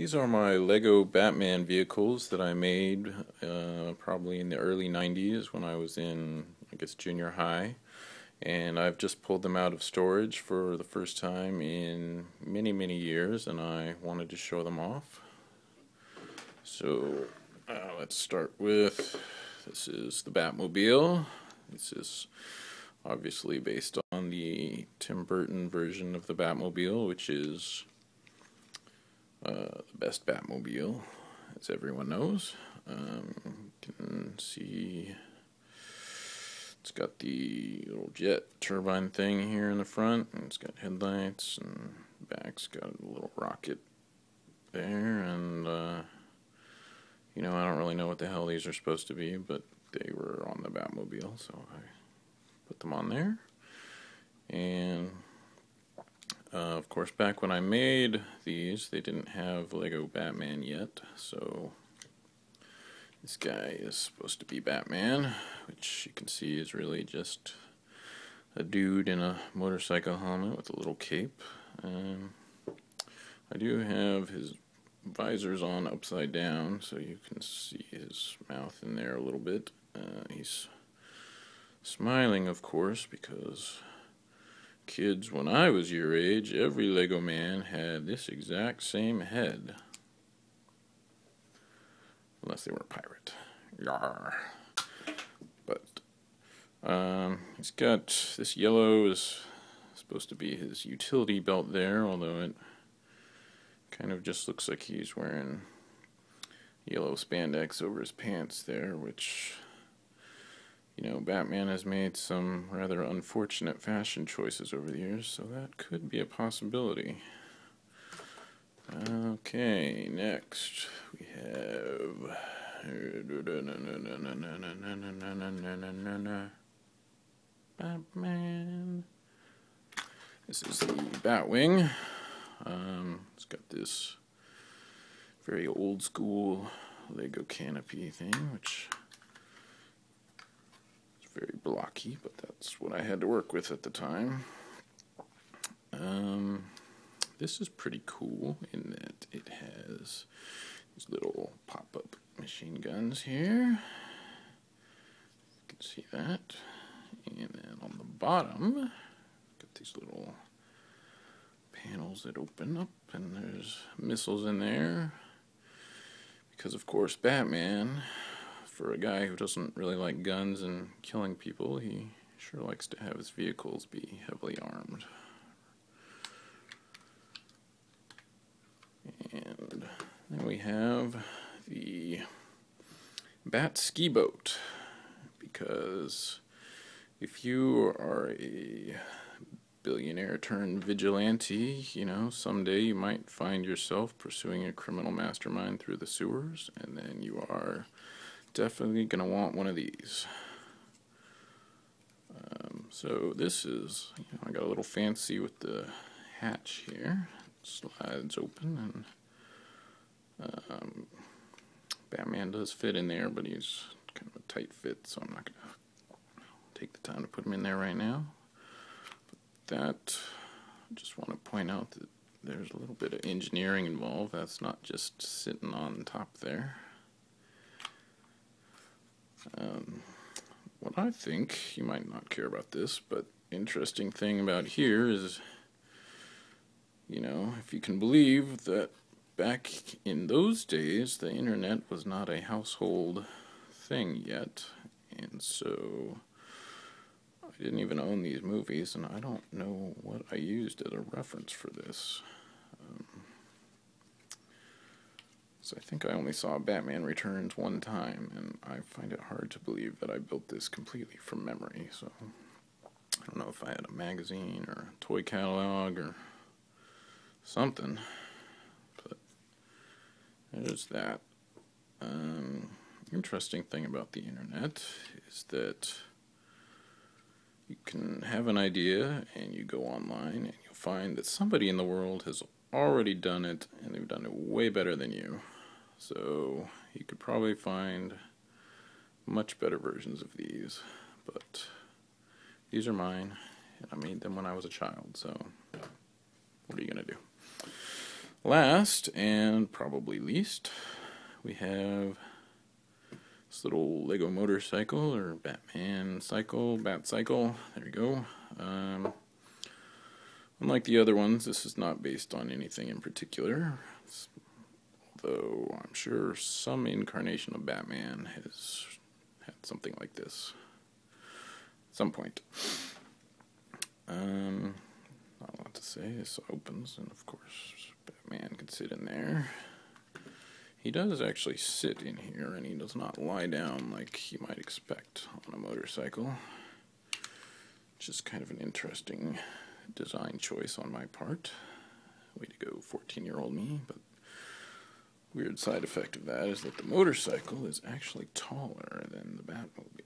These are my Lego Batman vehicles that I made probably in the early 90's when I was in, I guess, junior high. And I've just pulled them out of storage for the first time in many, many years, and I wanted to show them off. So let's start with, this is the Batmobile. This is obviously based on the Tim Burton version of the Batmobile, which is the best Batmobile, as everyone knows. You can see it's got the little jet turbine thing here in the front, and it's got headlights, and back's got a little rocket there, and I don't really know what the hell these are supposed to be, but they were on the Batmobile, so I put them on there. And of course, back when I made these, they didn't have Lego Batman yet, so this guy is supposed to be Batman, which you can see is really just a dude in a motorcycle helmet with a little cape. I do have his visors on upside down, so you can see his mouth in there a little bit. He's smiling, of course, because kids, when I was your age, every Lego man had this exact same head. Unless they were a pirate. Yarr. But he's got this yellow is supposed to be his utility belt there, although it kind of just looks like he's wearing yellow spandex over his pants there, which, Batman has made some rather unfortunate fashion choices over the years, so that could be a possibility. Okay, next we have Batman. This is the Batwing. It's got this very old school Lego canopy thing, which is very blocky, but that's what I had to work with at the time. This is pretty cool in that it has these little pop-up machine guns here. You can see that. And then on the bottom, got these little panels that open up, and there's missiles in there. Because, of course, Batman, for a guy who doesn't really like guns and killing people, he sure likes to have his vehicles be heavily armed. And then we have the Bat Ski Boat, because if you are a billionaire turned vigilante, someday you might find yourself pursuing a criminal mastermind through the sewers, and then you are definitely going to want one of these. So this is, I got a little fancy with the hatch here. Slides open, and Batman does fit in there, but he's kind of a tight fit, so I'm not going to take the time to put him in there right now. But that, I just want to point out that there's a little bit of engineering involved. That's not just sitting on top there. What I think, you might not care about this, but interesting thing about here is, if you can believe that back in those days, the internet was not a household thing yet, and so I didn't even own these movies, and I don't know what I used as a reference for this. So I think I only saw Batman Returns one time, and I find it hard to believe that I built this completely from memory, so I don't know if I had a magazine or a toy catalog or something, but there's that. Interesting thing about the internet is that you can have an idea and you go online and you'll find that somebody in the world has already done it, and they've done it way better than you. So you could probably find much better versions of these, but these are mine, and I made them when I was a child, so what are you going to do? Last, and probably least, we have this little Lego motorcycle, or Batman cycle, Bat cycle. There you go. Unlike the other ones, this is not based on anything in particular. Although I'm sure some incarnation of Batman has had something like this at some point. Not a lot to say. This opens, and of course, Batman can sit in there. He does actually sit in here, and he does not lie down like you might expect on a motorcycle, which is kind of an interesting design choice on my part. Way to go, 14-year-old me. But weird side effect of that is that the motorcycle is actually taller than the Batmobile.